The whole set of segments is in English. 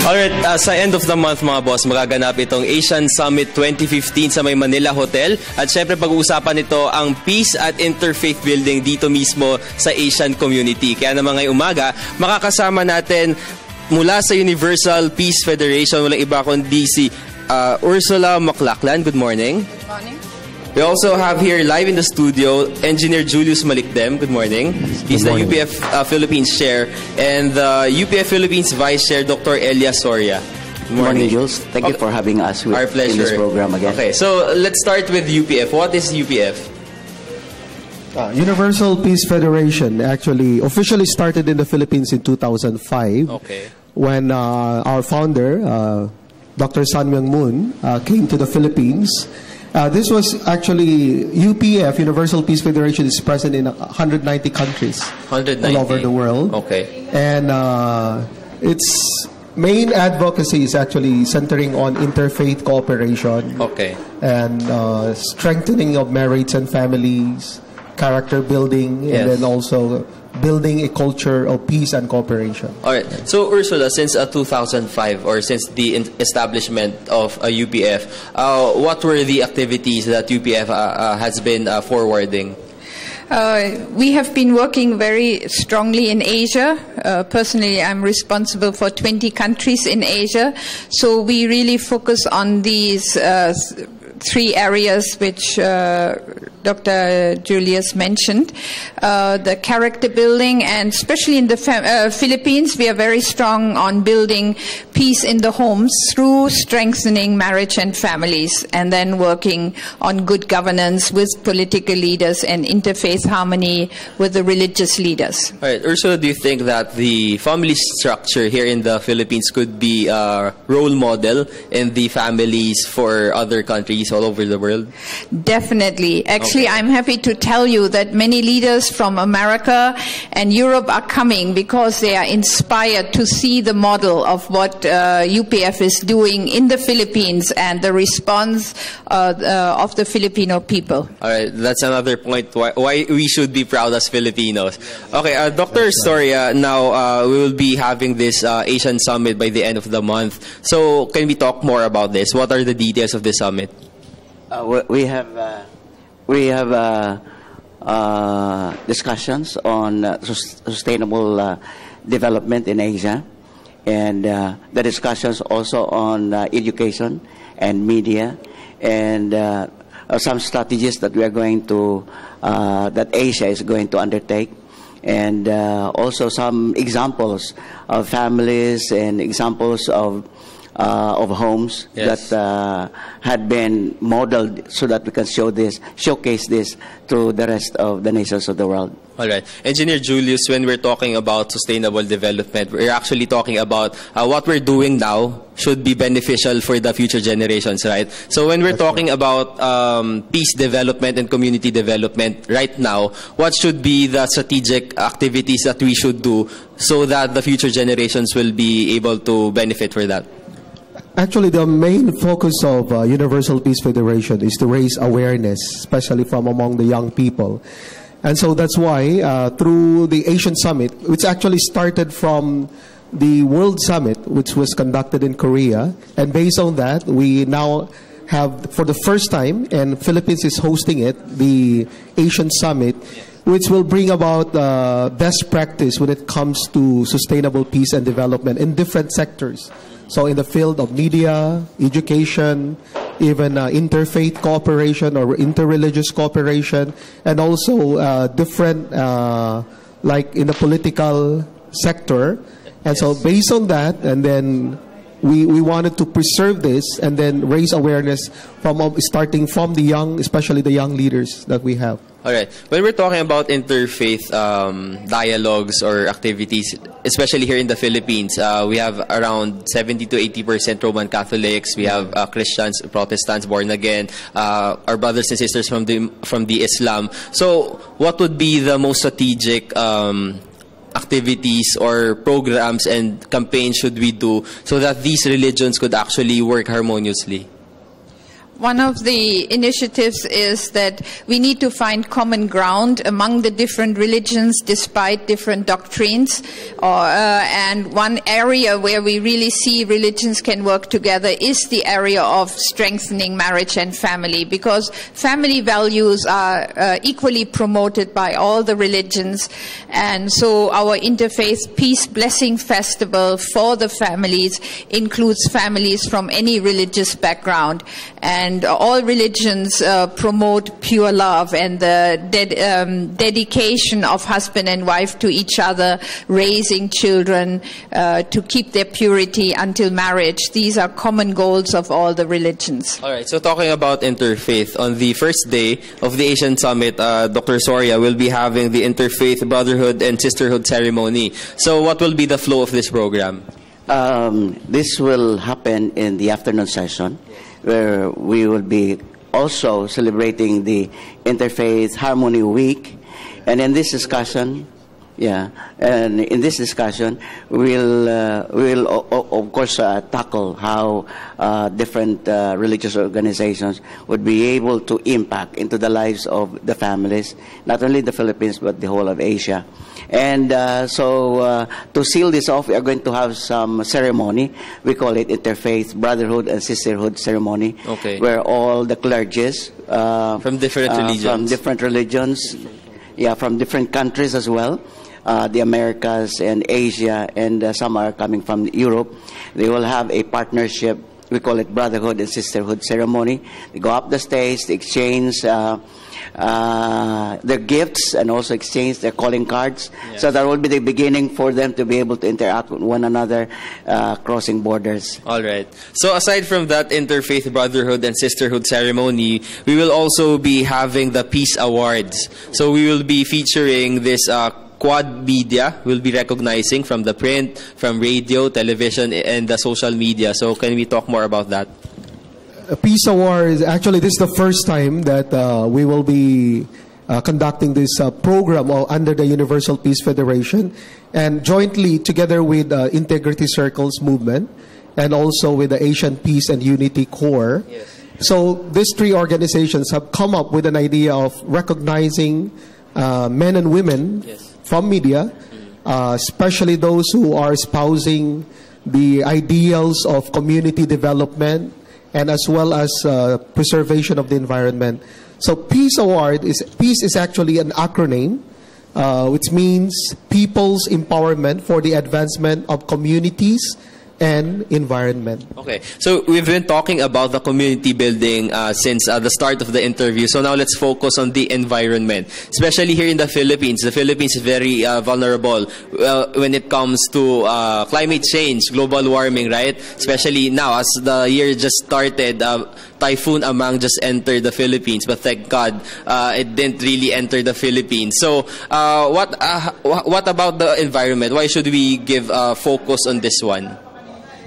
Alright, sa end of the month mga boss, magaganap itong Asian Summit 2015 sa may Manila Hotel. At syempre pag-uusapan nito ang peace at interfaith building dito mismo sa Asian community. Kaya naman ngayong umaga, makakasama natin mula sa Universal Peace Federation, walang iba kundi si Ursula McLackland. Good morning. Good morning. We also have here live in the studio Engineer Julius Malicdem. Good morning. He's the UPF Philippines Chair, and the UPF Philippines Vice Chair, Dr. Elias Soria. Good morning, Jules. Thank you for having us Our pleasure. in this program again. Okay, so let's start with UPF. What is UPF? Universal Peace Federation actually officially started in the Philippines in 2005. Okay. When our founder, Dr. Sun Myung Moon, came to the Philippines. This was actually UPF, Universal Peace Federation, is present in 190 countries 190. all over the world. Okay. And its main advocacy is actually centering on interfaith cooperation. Okay. And strengthening of marriage and families, character building, and then also building a culture of peace and cooperation. All right. So, Ursula, since 2005 or since the establishment of UPF, what were the activities that UPF has been forwarding? We have been working very strongly in Asia. Personally, I'm responsible for 20 countries in Asia. So we really focus on these three areas which Dr. Julius mentioned. The character building, and especially in the Philippines, we are very strong on building peace in the homes through strengthening marriage and families, and then working on good governance with political leaders and interfaith harmony with the religious leaders. All right. Ursula, do you think that the family structure here in the Philippines could be a role model in the families for other countries all over the world? Definitely. Actually, I'm happy to tell you that many leaders from America and Europe are coming because they are inspired to see the model of what UPF is doing in the Philippines and the response of the Filipino people. All right, that's another point why we should be proud as Filipinos. Okay, Dr. Soria, now we will be having this Asian Summit by the end of the month. So can we talk more about this? What are the details of this summit? We have discussions on sustainable development in Asia, and the discussions also on education and media, and some strategies that we are going to that Asia is going to undertake, and also some examples of families and examples of homes that had been modeled so that we can showcase this to the rest of the nations of the world. All right. Engineer Julius, when we're talking about sustainable development, we're actually talking about what we're doing now should be beneficial for the future generations, right? So when we're talking about peace development and community development right now, what should be the strategic activities that we should do so that the future generations will be able to benefit for that? Actually, the main focus of Universal Peace Federation is to raise awareness, especially from among the young people. And so that's why through the Asian Summit, which actually started from the World Summit, which was conducted in Korea, and based on that, we now have, for the first time, and Philippines is hosting it, the Asian Summit, which will bring about best practice when it comes to sustainable peace and development in different sectors. So in the field of media, education, even interfaith cooperation or interreligious cooperation, and also different, like in the political sector. And so based on that, and then we wanted to preserve this and then raise awareness from starting from the young, especially the young leaders that we have. All right. When we're talking about interfaith dialogues or activities, especially here in the Philippines, we have around 70 to 80% Roman Catholics. We have Christians, Protestants, born again, our brothers and sisters from the Islam. So, what would be the most strategic activities or programs and campaigns should we do so that these religions could actually work harmoniously? One of the initiatives is that we need to find common ground among the different religions despite different doctrines. And one area where we really see religions can work together is the area of strengthening marriage and family, because family values are equally promoted by all the religions. And so our Interfaith Peace Blessing Festival for the families includes families from any religious background. And all religions promote pure love and the dedication of husband and wife to each other, raising children to keep their purity until marriage. These are common goals of all the religions. All right, so talking about interfaith, on the first day of the Asian Summit, Dr. Soria will be having the Interfaith Brotherhood and Sisterhood ceremony. So what will be the flow of this program? This will happen in the afternoon session, where we will be also celebrating the Interfaith Harmony Week. And in this discussion, we'll of course tackle how different religious organizations would be able to impact into the lives of the families, not only the Philippines but the whole of Asia. And so to seal this off, we are going to have some ceremony. We call it Interfaith Brotherhood and Sisterhood ceremony, where all the clergies from different religions, from different countries as well, the Americas and Asia, and some are coming from Europe. They will have a partnership. We call it Brotherhood and Sisterhood ceremony. They go up the stage, they exchange their gifts and also exchange their calling cards. Yes. So that will be the beginning for them to be able to interact with one another, crossing borders. All right. So aside from that Interfaith Brotherhood and Sisterhood ceremony, we will also be having the Peace Awards. So we will be featuring this quad media. We'll be recognizing from the print, from radio, television, and the social media. So can we talk more about that? Peace Awards, actually this is the first time that we will be conducting this program under the Universal Peace Federation, and jointly together with Integrity Circles movement and also with the Asian Peace and Unity Corps. Yes. So these three organizations have come up with an idea of recognizing men and women from media, especially those who are espousing the ideals of community development and as well as preservation of the environment. So Peace is actually an acronym, which means People's Empowerment for the Advancement of Communities and Environment. Okay, so we've been talking about the community building since the start of the interview. So now let's focus on the environment, especially here in the Philippines. The Philippines is very vulnerable when it comes to climate change, global warming, right? Especially now, as the year just started, Typhoon Amang just entered the Philippines, but thank God it didn't really enter the Philippines. So what about the environment? Why should we give focus on this one?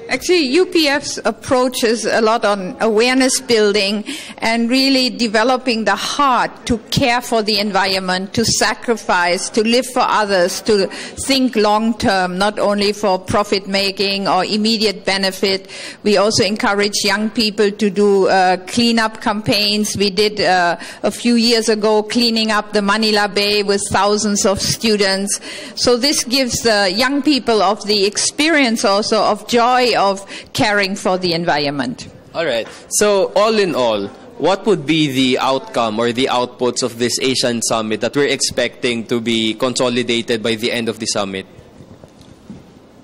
Actually, UPF's approach is a lot on awareness building and really developing the heart to care for the environment, to sacrifice, to live for others, to think long term, not only for profit making or immediate benefit. We also encourage young people to do cleanup campaigns. We did a few years ago cleaning up the Manila Bay with thousands of students. So this gives the young people of the experience also of joy of caring for the environment. All right. So all in all, what would be the outcome or the outputs of this Asian Summit that we're expecting to be consolidated by the end of the summit?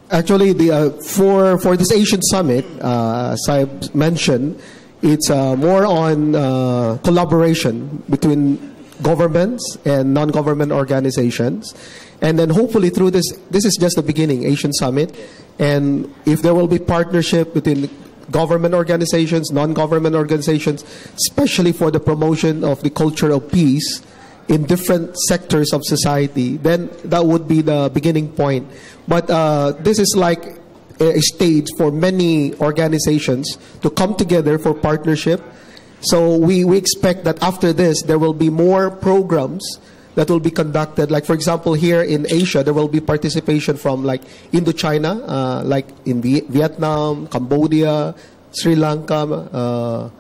Actually, for this Asian Summit, as I mentioned, it's more on collaboration between governments and non-government organizations. And then hopefully through this is just the beginning, Asian Summit. And if there will be partnership between government organizations, non-government organizations, especially for the promotion of the culture of peace in different sectors of society, then that would be the beginning point. But this is like a stage for many organizations to come together for partnership. So we expect that after this, there will be more programs that will be conducted. Like, for example, here in Asia, there will be participation from like Indochina, like in Vietnam, Cambodia, Sri Lanka,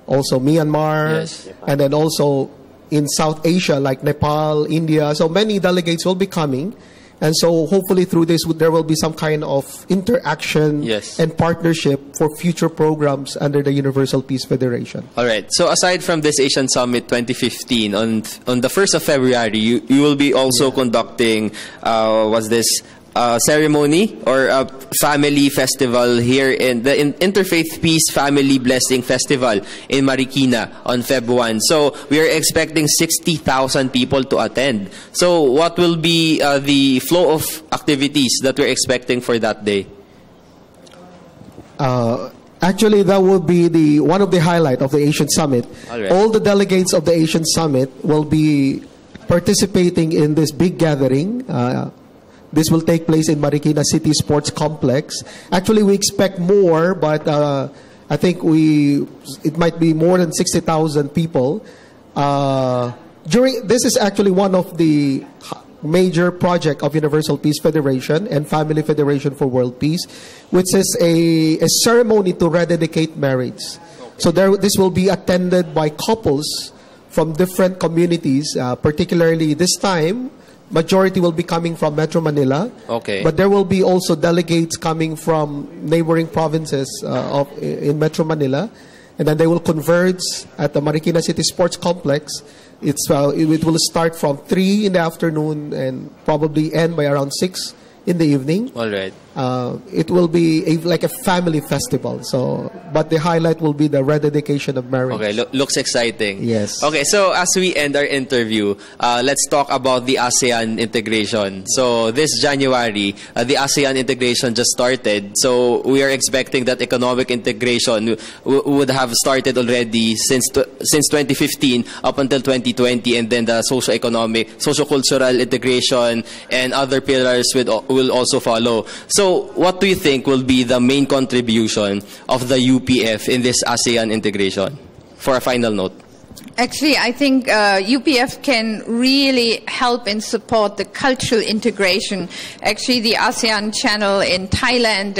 also Myanmar, Yes. and then also in South Asia like Nepal, India. So many delegates will be coming. And so hopefully through this, there will be some kind of interaction Yes. and partnership for future programs under the Universal Peace Federation. All right. So aside from this Asian Summit 2015, on the 1st of February, you will be also conducting ceremony or a family festival here in the Interfaith Peace Family Blessing Festival in Marikina on Feb 1. So we are expecting 60,000 people to attend. So what will be the flow of activities that we're expecting for that day? Actually, that will be one of the highlight of the Asian Summit. All right. All the delegates of the Asian Summit will be participating in this big gathering. This will take place in Marikina City Sports Complex. Actually, we expect more, but I think it might be more than 60,000 people. This is actually one of the major project of Universal Peace Federation and Family Federation for World Peace, which is a ceremony to rededicate marriage. So this will be attended by couples from different communities, particularly this time. Majority will be coming from Metro Manila. Okay. But there will be also delegates coming from neighboring provinces in Metro Manila. And then they will converge at the Marikina City Sports Complex. It will start from 3 in the afternoon and probably end by around 6 in the evening. All right. It will be like a family festival. But the highlight will be the rededication of marriage. Okay, looks exciting. Yes. Okay, so as we end our interview, let's talk about the ASEAN integration. So this January, the ASEAN integration just started. So we are expecting that economic integration would have started already since 2015 up until 2020, and then the socio-economic, socio-cultural integration and other pillars will also follow. So what do you think will be the main contribution of the UPF in this ASEAN integration? For a final note. Actually, I think UPF can really help and support the cultural integration. Actually, the ASEAN channel in Thailand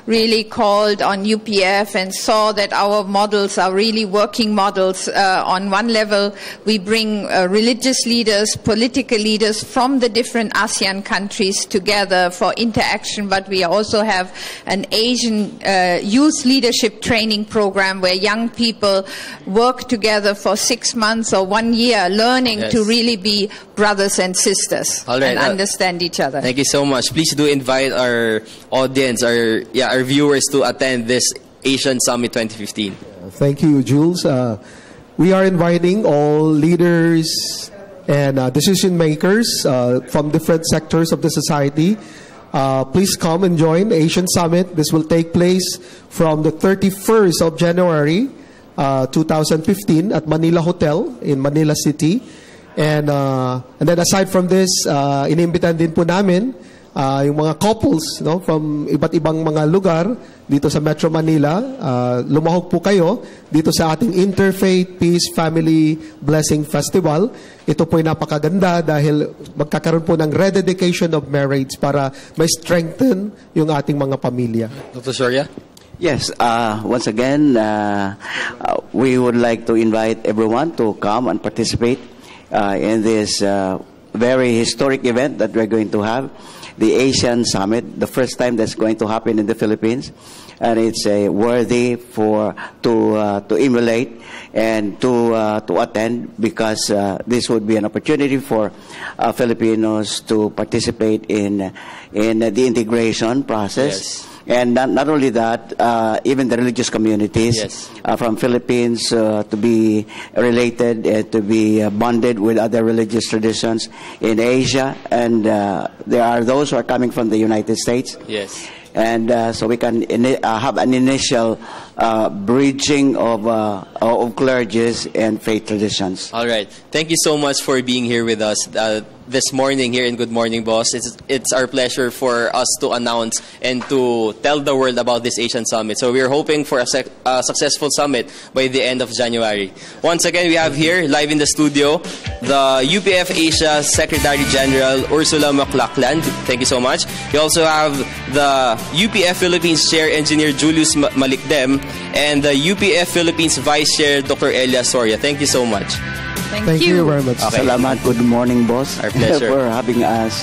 really called on UPF and saw that our models are really working models. On one level, we bring religious leaders, political leaders from the different ASEAN countries together for interaction, but we also have an Asian youth leadership training program where young people work together for 6 months or 1 year, learning to really be brothers and sisters and understand each other. Thank you so much. Please do invite our audience, our viewers to attend this Asian Summit 2015. Thank you, Jules. We are inviting all leaders and decision makers from different sectors of the society. Please come and join the Asian Summit. This will take place from the 31st of January 2015 at Manila Hotel in Manila City. And then aside from this, inimbitan din po namin yung mga couples from iba't ibang mga lugar dito sa Metro Manila. Lumahok po kayo dito sa ating Interfaith Peace Family Blessing Festival. Ito po ay napakaganda dahil magkakaroon po ng rededication of marriage para may strengthen yung ating mga pamilya. Dr. Soria? Yes, once again, we would like to invite everyone to come and participate in this very historic event that we're going to have, the Asian Summit, the first time that's going to happen in the Philippines. And it's worthy to emulate and to attend, because this would be an opportunity for Filipinos to participate in the integration process. Yes. And not only that, even the religious communities from Philippines to be related and to be bonded with other religious traditions in Asia. And there are those who are coming from the United States. Yes. And so we can have an initial bridging of clergies and faith traditions. All right. Thank you so much for being here with us. this morning here in Good Morning Boss. It's our pleasure for us to announce and to tell the world about this Asian Summit. So we're hoping for a successful summit by the end of January. Once again, we have here, live in the studio, the UPF Asia Secretary General, Ursula McLackland. Thank you so much. We also have the UPF Philippines Chair Engineer Julius Malicdem and the UPF Philippines Vice Chair Dr. Elias Soria. Thank you so much. Thank you very much. Salamat. Good morning, boss. Our pleasure. For having us